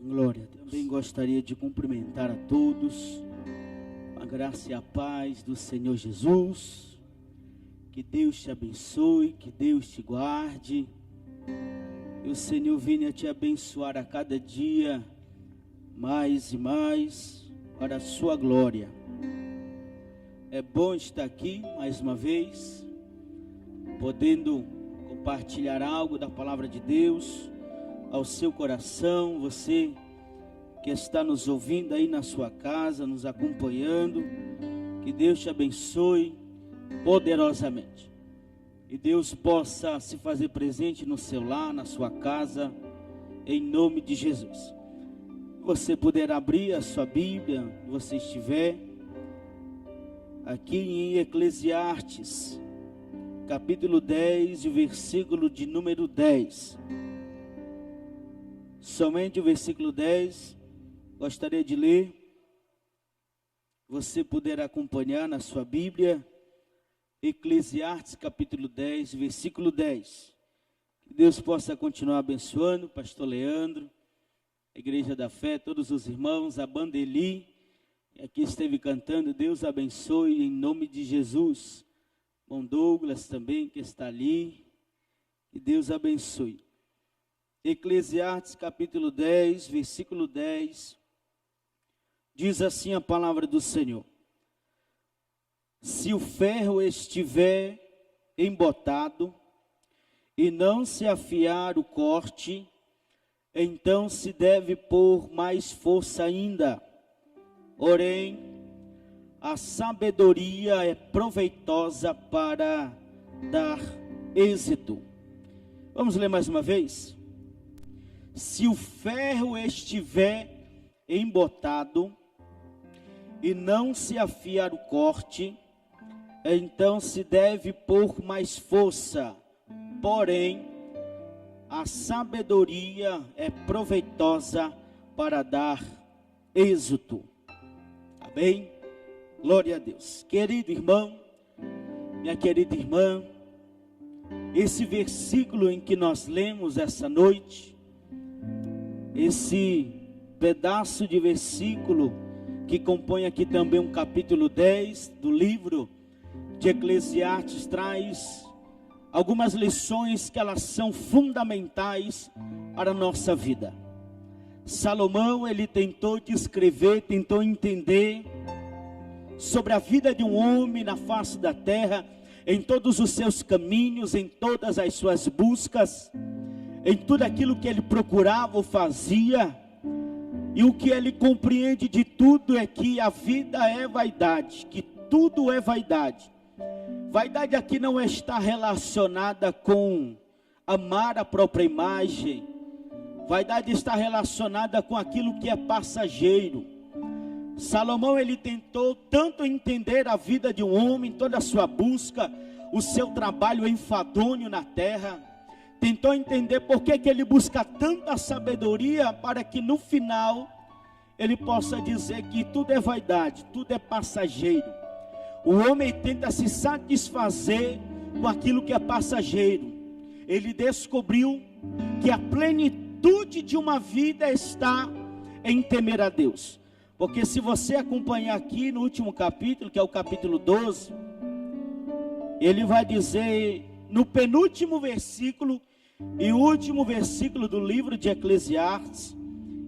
Glória a Deus. Também gostaria de cumprimentar a todos com a graça e a paz do Senhor Jesus. Que Deus te abençoe, que Deus te guarde. E o Senhor venha te abençoar a cada dia mais e mais para a sua glória. É bom estar aqui mais uma vez, podendo compartilhar algo da palavra de Deus ao seu coração. Você que está nos ouvindo aí na sua casa, nos acompanhando, que Deus te abençoe poderosamente. E Deus possa se fazer presente no seu lar, na sua casa, em nome de Jesus. Você poderá abrir a sua Bíblia, se você estiver, aqui em Eclesiastes, capítulo 10, e o versículo de número 10. Somente o versículo 10, gostaria de ler. Você poderá acompanhar na sua Bíblia, Eclesiastes capítulo 10, versículo 10. Que Deus possa continuar abençoando, pastor Leandro, a Igreja da Fé, todos os irmãos, a banda Eli, que aqui esteve cantando. Deus abençoe em nome de Jesus. Bom Douglas também, que está ali, que Deus abençoe. Eclesiastes capítulo 10, versículo 10, diz assim a palavra do Senhor: se o ferro estiver embotado e não se afiar o corte, então se deve pôr mais força ainda. Porém, a sabedoria é proveitosa para dar êxito. Vamos ler mais uma vez? Se o ferro estiver embotado e não se afiar o corte, então se deve pôr mais força. Porém, a sabedoria é proveitosa para dar êxito. Amém? Glória a Deus. Querido irmão, minha querida irmã, esse versículo em que nós lemos essa noite, esse pedaço de versículo que compõe aqui também um capítulo 10 do livro de Eclesiastes, traz algumas lições que elas são fundamentais para a nossa vida. Salomão, ele tentou descrever, tentou entender sobre a vida de um homem na face da terra, em todos os seus caminhos, em todas as suas buscas, em tudo aquilo que ele procurava ou fazia. E o que ele compreende de tudo é que a vida é vaidade, que tudo é vaidade. Vaidade aqui não está relacionada com amar a própria imagem. Vaidade está relacionada com aquilo que é passageiro. Salomão, ele tentou tanto entender a vida de um homem, toda a sua busca, o seu trabalho enfadonho na terra. Tentou entender por que ele busca tanta sabedoria, para que no final ele possa dizer que tudo é vaidade, tudo é passageiro. O homem tenta se satisfazer com aquilo que é passageiro. Ele descobriu que a plenitude de uma vida está em temer a Deus. Porque se você acompanhar aqui no último capítulo, que é o capítulo 12, ele vai dizer no penúltimo versículo e último versículo do livro de Eclesiastes,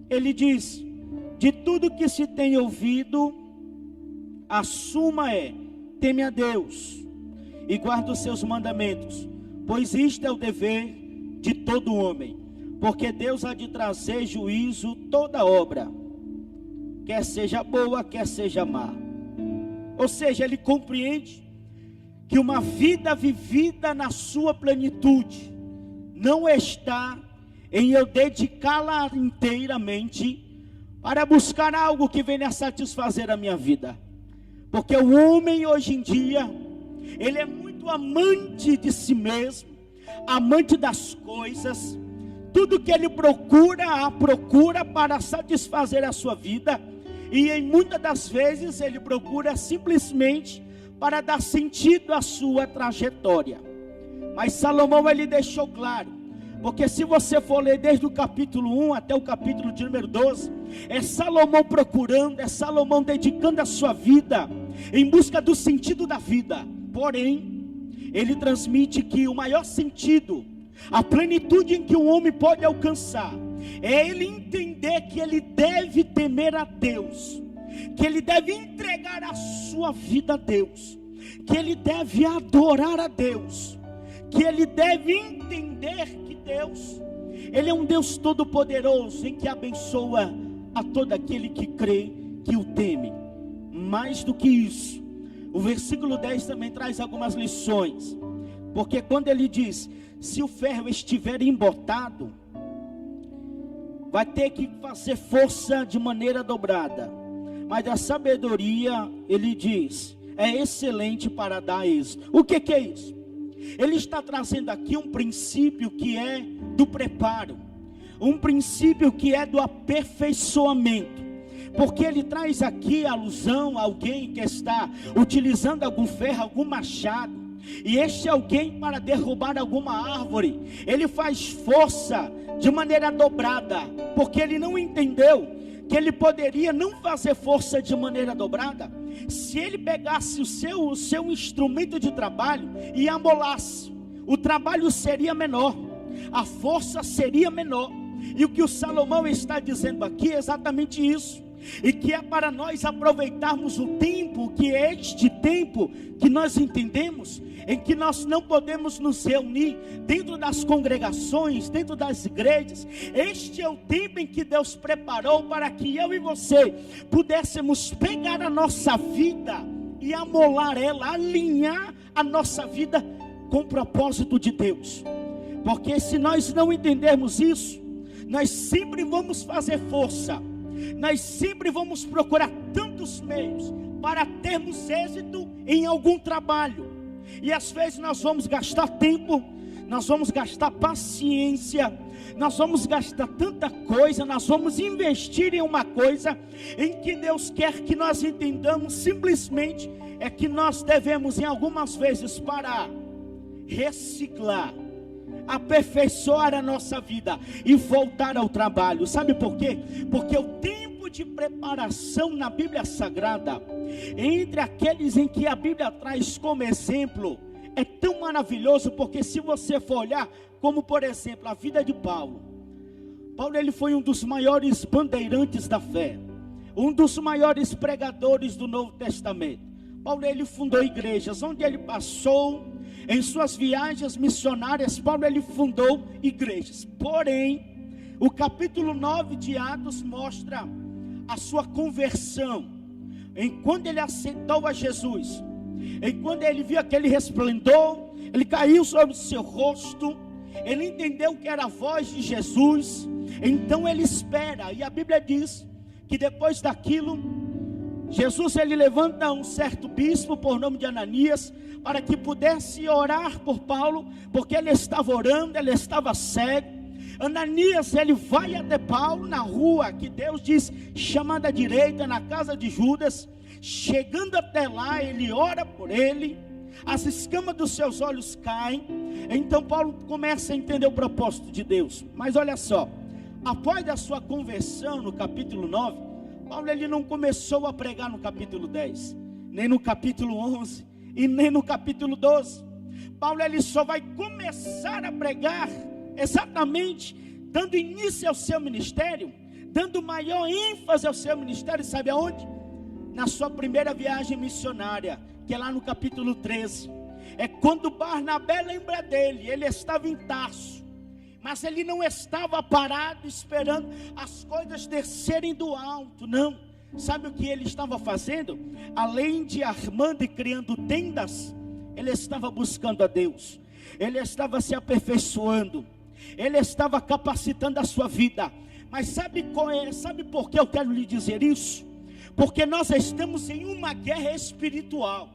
ele diz: de tudo que se tem ouvido, a suma é: teme a Deus e guarda os seus mandamentos, pois isto é o dever de todo homem, porque Deus há de trazer juízo toda obra, quer seja boa, quer seja má. Ou seja, ele compreende que uma vida vivida na sua plenitude não está em eu dedicá-la inteiramente para buscar algo que venha satisfazer a minha vida. Porque o homem hoje em dia, ele é muito amante de si mesmo, amante das coisas. Tudo que ele procura, a procura para satisfazer a sua vida. E em muitas das vezes ele procura simplesmente para dar sentido à sua trajetória. Mas Salomão, ele deixou claro: Porque se você for ler desde o capítulo 1 até o capítulo de número 12, é Salomão procurando, é Salomão dedicando a sua vida em busca do sentido da vida. Porém, ele transmite que o maior sentido, a plenitude em que um homem pode alcançar, é ele entender que ele deve temer a Deus, que ele deve entregar a sua vida a Deus, que ele deve adorar a Deus, que ele deve entender que Deus, Ele é um Deus todo-poderoso, em que abençoa a todo aquele que crê, que o teme. Mais do que isso, o versículo 10 também traz algumas lições, porque quando ele diz, se o ferro estiver embotado, vai ter que fazer força de maneira dobrada, mas a sabedoria, ele diz, é excelente para dar êxito. O que é isso? Ele está trazendo aqui um princípio que é do preparo, um princípio que é do aperfeiçoamento, porque ele traz aqui alusão a alguém que está utilizando algum ferro, algum machado, e este alguém, para derrubar alguma árvore, ele faz força de maneira dobrada, porque ele não entendeu que ele poderia não fazer força de maneira dobrada, se ele pegasse o seu instrumento de trabalho e amolasse, o trabalho seria menor, a força seria menor. E o que o Salomão está dizendo aqui é exatamente isso, e que é para nós aproveitarmos o tempo, que é este tempo que nós entendemos, em que nós não podemos nos reunir dentro das congregações, dentro das igrejas. Este é o tempo em que Deus preparou para que eu e você pudéssemos pegar a nossa vida e amolar ela, alinhar a nossa vida com o propósito de Deus. Porque se nós não entendermos isso, nós sempre vamos fazer força, nós sempre vamos procurar tantos meios para termos êxito em algum trabalho, e às vezes nós vamos gastar tempo, nós vamos gastar paciência, nós vamos gastar tanta coisa, nós vamos investir em uma coisa em que Deus quer que nós entendamos simplesmente é que nós devemos em algumas vezes parar, reciclar, aperfeiçoar a nossa vida e voltar ao trabalho. Sabe por quê? Porque o tempo de preparação na Bíblia Sagrada, entre aqueles em que a Bíblia traz como exemplo, é tão maravilhoso, porque se você for olhar, como por exemplo a vida de Paulo, ele foi um dos maiores bandeirantes da fé, um dos maiores pregadores do Novo Testamento. Paulo, ele fundou igrejas, onde ele passou, em suas viagens missionárias, Paulo, ele fundou igrejas. Porém, o capítulo 9 de Atos mostra a sua conversão, enquanto ele aceitou a Jesus, enquanto ele viu aquele resplendor, ele caiu sobre o seu rosto, ele entendeu que era a voz de Jesus, então ele espera, e a Bíblia diz, que depois daquilo, Jesus, ele levanta um certo bispo, por nome de Ananias, para que pudesse orar por Paulo, porque ele estava orando, ele estava cego. Ananias, ele vai até Paulo, na rua, que Deus diz, chamada à direita, na casa de Judas. Chegando até lá, ele ora por ele, as escamas dos seus olhos caem. Então Paulo começa a entender o propósito de Deus. Mas olha só, após a sua conversão no capítulo 9, Paulo, ele não começou a pregar no capítulo 10, nem no capítulo 11, e nem no capítulo 12. Paulo, ele só vai começar a pregar exatamente dando início ao seu ministério, dando maior ênfase ao seu ministério, sabe aonde? Na sua primeira viagem missionária, que é lá no capítulo 13. É quando Barnabé lembra dele, ele estava em Tarso, mas ele não estava parado esperando as coisas descerem do alto, não. Sabe o que ele estava fazendo? Além de armando e criando tendas, ele estava buscando a Deus, ele estava se aperfeiçoando, ele estava capacitando a sua vida. Mas sabe por que eu quero lhe dizer isso? Porque nós estamos em uma guerra espiritual,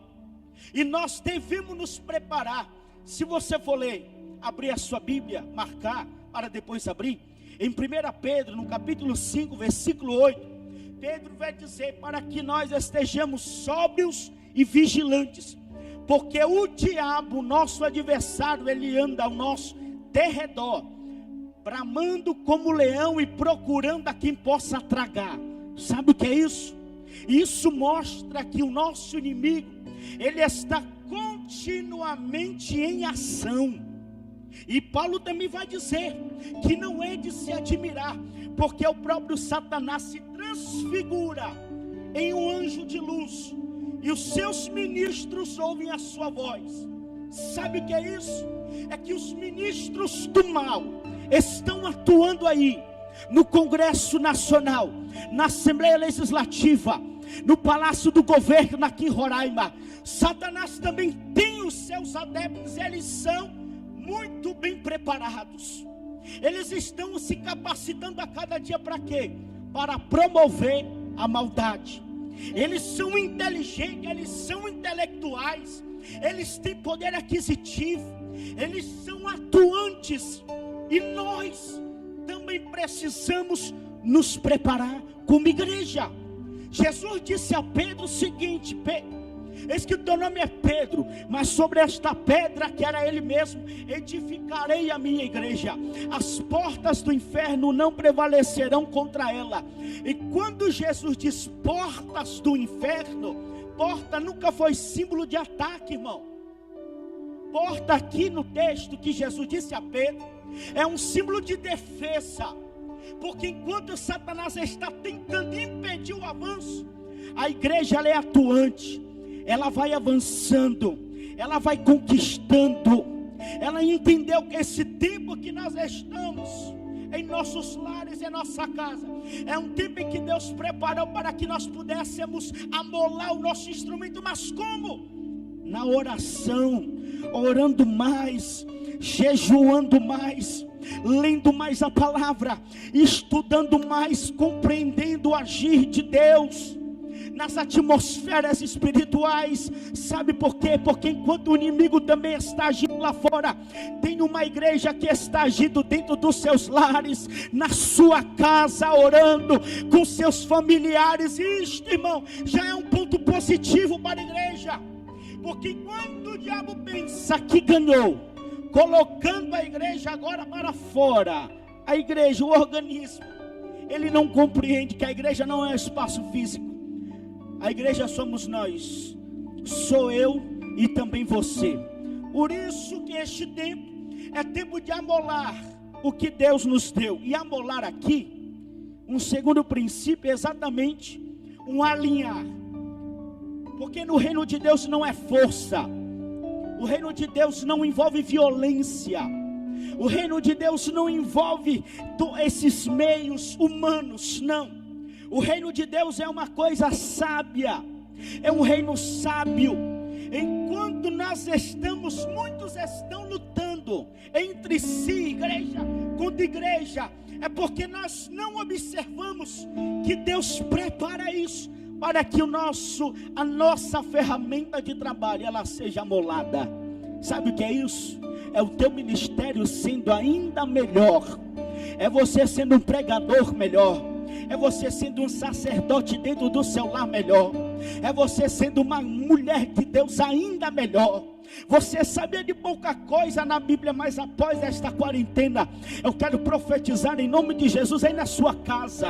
e nós devemos nos preparar. Se você for ler, abrir a sua Bíblia, marcar, para depois abrir, em 1 Pedro, no capítulo 5, versículo 8, Pedro vai dizer para que nós estejamos sóbrios e vigilantes, porque o diabo, nosso adversário, ele anda ao nosso derredor, bramando como leão e procurando a quem possa tragar. Sabe o que é isso? Isso mostra que o nosso inimigo, ele está continuamente em ação. E Paulo também vai dizer que não é de se admirar, porque o próprio Satanás se transfigura em um anjo de luz, e os seus ministros ouvem a sua voz. Sabe o que é isso? É que os ministros do mal estão atuando aí, no Congresso Nacional, na Assembleia Legislativa, no Palácio do Governo aqui em Roraima. Satanás também tem os seus adeptos, eles são muito bem preparados. Eles estão se capacitando a cada dia para quê? Para promover a maldade. Eles são inteligentes, eles são intelectuais, eles têm poder aquisitivo, eles são atuantes. E nós também precisamos nos preparar como igreja. Jesus disse a Pedro o seguinte: eis que o teu nome é Pedro, mas sobre esta pedra, que era ele mesmo, edificarei a minha igreja. As portas do inferno não prevalecerão contra ela. E quando Jesus diz portas do inferno, porta nunca foi símbolo de ataque, irmão. Porta aqui no texto que Jesus disse a Pedro, é um símbolo de defesa. Porque enquanto Satanás está tentando impedir o avanço, a igreja ela é atuante. Ela vai avançando, ela vai conquistando. Ela entendeu que esse tempo que nós estamos em nossos lares, em nossa casa, é um tempo em que Deus preparou para que nós pudéssemos amolar o nosso instrumento. Mas como? Na oração, orando mais, jejuando mais, lendo mais a palavra, estudando mais, compreendendo o agir de Deus nas atmosferas espirituais. Sabe por quê? Porque enquanto o inimigo também está agindo lá fora, tem uma igreja que está agindo dentro dos seus lares, na sua casa, orando com seus familiares. E isto, irmão, já é um ponto positivo para a igreja. Porque enquanto o diabo pensa que ganhou, colocando a igreja agora para fora, a igreja, o organismo, ele não compreende que a igreja não é um espaço físico. A igreja somos nós, sou eu e também você. Por isso que este tempo é tempo de amolar o que Deus nos deu. E amolar aqui, um segundo princípio é exatamente um alinhar. Porque no reino de Deus não é força. O reino de Deus não envolve violência. O reino de Deus não envolve esses meios humanos, não. O reino de Deus é uma coisa sábia, é um reino sábio. Enquanto nós estamos, muitos estão lutando entre si, igreja contra igreja, é porque nós não observamos que Deus prepara isso, para que a nossa ferramenta de trabalho, ela seja amolada. Sabe o que é isso? É o teu ministério sendo ainda melhor, é você sendo um pregador melhor, é você sendo um sacerdote dentro do seu lar melhor, é você sendo uma mulher de Deus ainda melhor. Você sabia de pouca coisa na Bíblia, mas após esta quarentena, eu quero profetizar em nome de Jesus aí na sua casa,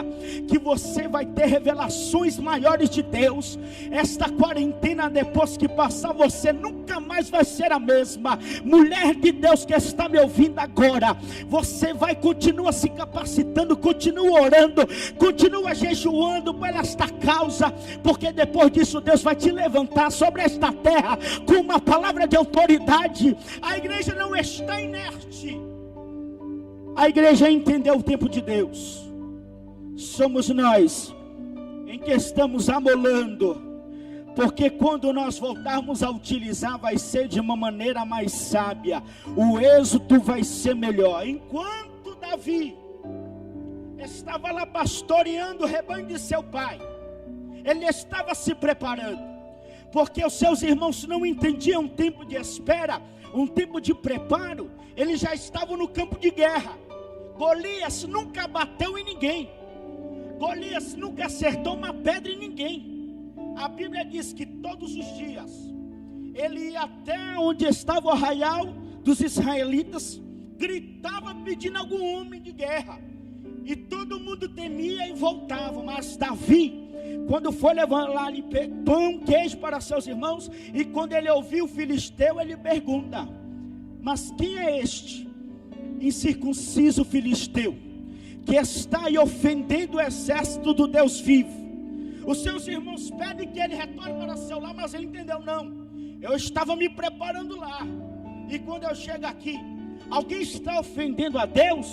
que você vai ter revelações maiores de Deus. Esta quarentena, depois que passar, você nunca mais vai ser a mesma. Mulher de Deus que está me ouvindo agora, você vai continuar se capacitando, continua orando, continua jejuando por esta causa, porque depois disso Deus vai te levantar sobre esta terra com uma palavra de autoridade. A igreja não está inerte. A igreja entendeu o tempo de Deus. Somos nós em que estamos amolando, porque quando nós voltarmos a utilizar, vai ser de uma maneira mais sábia. O êxito vai ser melhor. Enquanto Davi estava lá pastoreando o rebanho de seu pai, ele estava se preparando, porque os seus irmãos não entendiam um tempo de espera, um tempo de preparo. Eles já estavam no campo de guerra. Golias nunca bateu em ninguém. Golias nunca acertou uma pedra em ninguém. A Bíblia diz que todos os dias ele ia até onde estava o arraial dos israelitas, gritava pedindo algum homem de guerra, e todo mundo temia e voltava. Mas Davi, quando foi levar lá ali pão, queijo para seus irmãos, e quando ele ouviu o filisteu, ele pergunta: mas quem é este incircunciso filisteu que está aí ofendendo o exército do Deus vivo? Os seus irmãos pedem que ele retorne para seu lar, mas ele entendeu: não, eu estava me preparando lá, e quando eu chego aqui, alguém está ofendendo a Deus,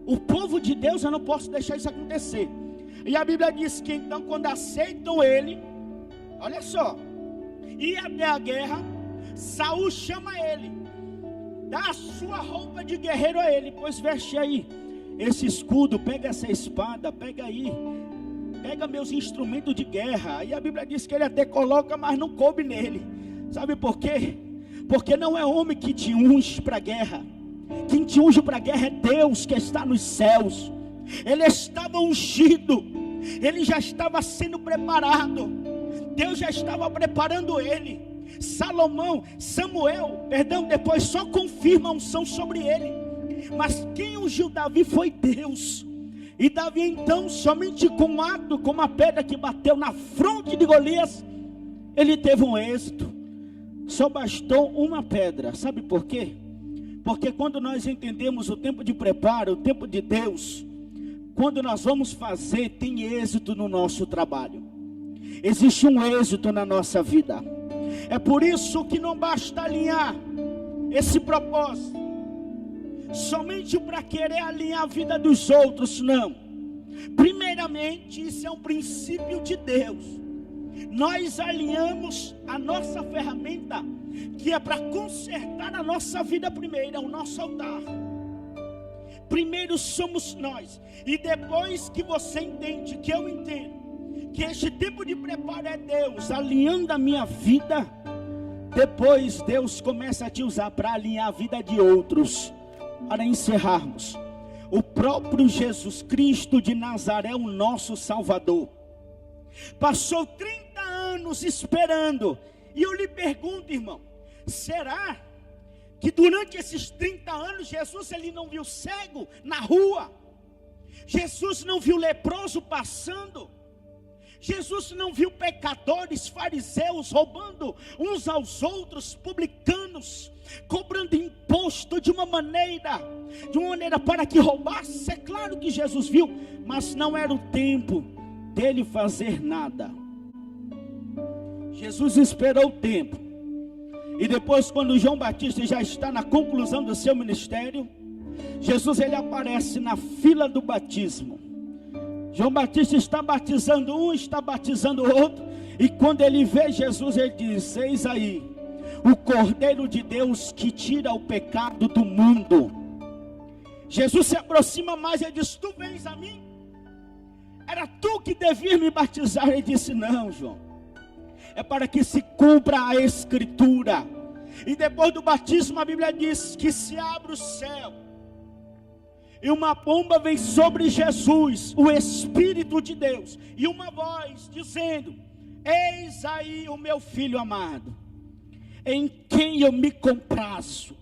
o povo de Deus, eu não posso deixar isso acontecer. E a Bíblia diz que então, quando aceitam ele, olha só, ir até a guerra, Saul chama ele, dá a sua roupa de guerreiro a ele: pois veste aí esse escudo, pega essa espada, pega aí, pega meus instrumentos de guerra. E a Bíblia diz que ele até coloca, mas não coube nele. Sabe por quê? Porque não é homem que te unge para a guerra. Quem te unge para a guerra é Deus que está nos céus. Ele estava ungido, ele já estava sendo preparado, Deus já estava preparando ele. Samuel, depois só confirma a unção sobre ele, mas quem ungiu Davi foi Deus. E Davi então, somente com um ato, com uma pedra que bateu na fronte de Golias, ele teve um êxito. Só bastou uma pedra. Sabe por quê? Porque quando nós entendemos o tempo de preparo, o tempo de Deus, quando nós vamos fazer, tem êxito no nosso trabalho, existe um êxito na nossa vida. É por isso que não basta alinhar esse propósito somente para querer alinhar a vida dos outros, não. Primeiramente, isso é um princípio de Deus. Nós alinhamos a nossa ferramenta, que é para consertar a nossa vida primeiro, é o nosso altar. Primeiro somos nós, e depois que você entende, que eu entendo, que este tempo de preparo é Deus alinhando a minha vida, depois Deus começa a te usar para alinhar a vida de outros. Para encerrarmos, o próprio Jesus Cristo de Nazaré, o nosso Salvador, passou 30 anos esperando. E eu lhe pergunto, irmão, será que durante esses 30 anos Jesus ele não viu cego na rua? Jesus não viu leproso passando? Jesus não viu pecadores, fariseus roubando uns aos outros, publicanos, cobrando imposto de uma maneira para que roubasse? É claro que Jesus viu, mas não era o tempo dele fazer nada. Jesus esperou o tempo, e depois, quando João Batista já está na conclusão do seu ministério, Jesus ele aparece na fila do batismo. João Batista está batizando um, está batizando o outro, e quando ele vê Jesus, ele diz: eis aí o Cordeiro de Deus que tira o pecado do mundo. Jesus se aproxima mais e diz: tu vens a mim? Era tu que devias me batizar. Ele disse: não, João, é para que se cumpra a Escritura. E depois do batismo, a Bíblia diz que se abre o céu, e uma pomba vem sobre Jesus, o Espírito de Deus, e uma voz dizendo: eis aí o meu filho amado, em quem eu me comprazo.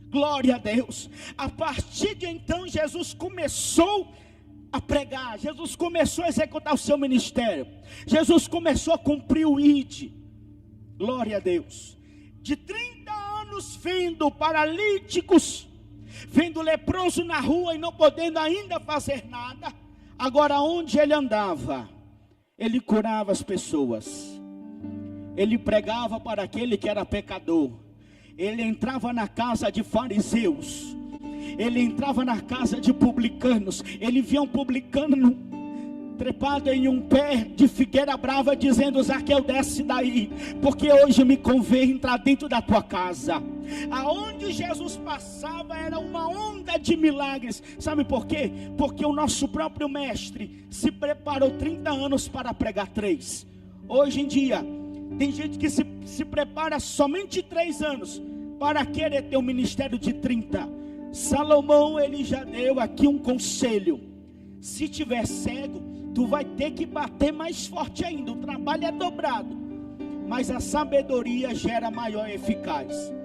Glória a Deus. A partir de então, Jesus começou a pregar, Jesus começou a executar o seu ministério, Jesus começou a cumprir o ID. Glória a Deus. De 30 anos vendo paralíticos, vendo leproso na rua e não podendo ainda fazer nada, agora onde ele andava, ele curava as pessoas, ele pregava para aquele que era pecador, ele entrava na casa de fariseus, ele entrava na casa de publicanos, ele via um publicano trepado em um pé de figueira brava, dizendo: Zaqueu, desce daí, porque hoje me convém entrar dentro da tua casa. Aonde Jesus passava era uma onda de milagres. Sabe por quê? Porque o nosso próprio mestre se preparou 30 anos para pregar 3. Hoje em dia tem gente que se prepara somente 3 anos para querer ter um ministério de 30. Salomão, ele já deu aqui um conselho: se tiver cego, tu vai ter que bater mais forte ainda. O trabalho é dobrado, mas a sabedoria gera maior eficácia.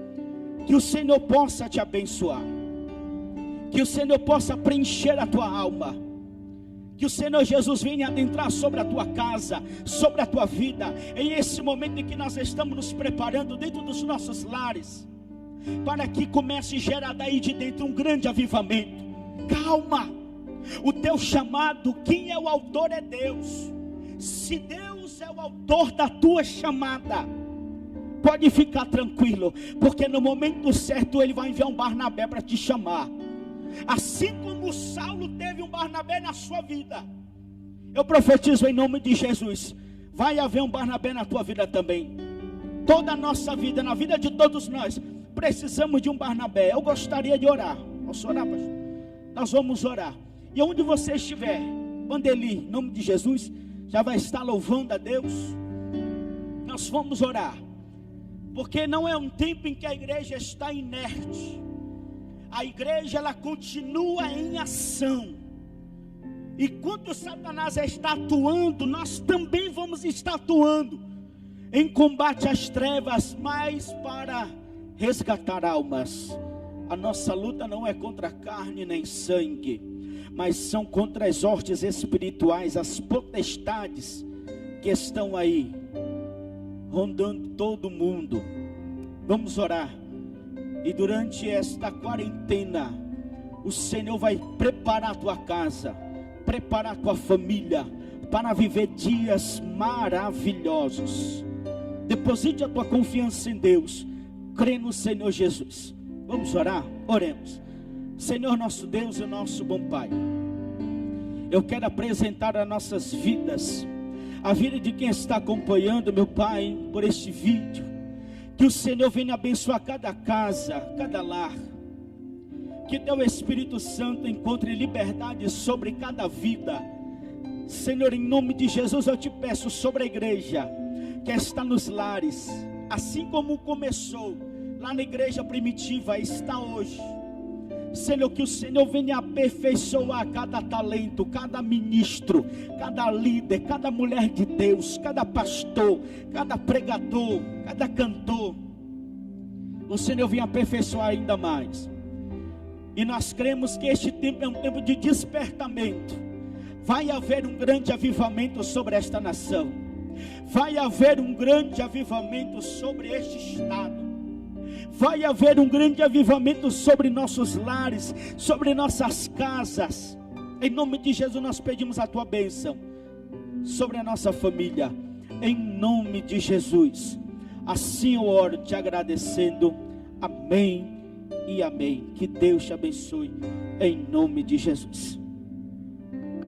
Que o Senhor possa te abençoar. Que o Senhor possa preencher a tua alma. Que o Senhor Jesus venha adentrar sobre a tua casa, sobre a tua vida, em esse momento em que nós estamos nos preparando dentro dos nossos lares, para que comece a gerar daí de dentro um grande avivamento. Calma, o teu chamado, quem é o autor é Deus. Se Deus é o autor da tua chamada, pode ficar tranquilo, porque no momento certo Ele vai enviar um Barnabé para te chamar. Assim como Saulo teve um Barnabé na sua vida, eu profetizo em nome de Jesus, vai haver um Barnabé na tua vida também. Toda a nossa vida, na vida de todos nós, precisamos de um Barnabé. Eu gostaria de orar. Posso orar, pastor? Nós vamos orar. E onde você estiver, Bandeli, em nome de Jesus, já vai estar louvando a Deus. Nós vamos orar, porque não é um tempo em que a igreja está inerte. A igreja, ela continua em ação. E quando Satanás está atuando, nós também vamos estar atuando em combate às trevas, mas para resgatar almas. A nossa luta não é contra carne nem sangue, mas são contra as hostes espirituais, as potestades que estão aí rondando todo mundo. Vamos orar. E durante esta quarentena, o Senhor vai preparar a tua casa, preparar a tua família, para viver dias maravilhosos. Deposite a tua confiança em Deus, crê no Senhor Jesus. Vamos orar? Oremos. Senhor nosso Deus e nosso bom Pai, eu quero apresentar as nossas vidas, a vida de quem está acompanhando, meu Pai, por este vídeo. Que o Senhor venha abençoar cada casa, cada lar. Que teu Espírito Santo encontre liberdade sobre cada vida. Senhor, em nome de Jesus eu te peço sobre a igreja que está nos lares, assim como começou lá na igreja primitiva, está hoje. Senhor, que o Senhor venha aperfeiçoar cada talento, cada ministro, cada líder, cada mulher de Deus, cada pastor, cada pregador, cada cantor. O Senhor venha aperfeiçoar ainda mais. E nós cremos que este tempo é um tempo de despertamento. Vai haver um grande avivamento sobre esta nação. Vai haver um grande avivamento sobre este estado. Vai haver um grande avivamento sobre nossos lares, sobre nossas casas. Em nome de Jesus nós pedimos a tua bênção sobre a nossa família. Em nome de Jesus. Assim eu oro te agradecendo. Amém e amém. Que Deus te abençoe em nome de Jesus.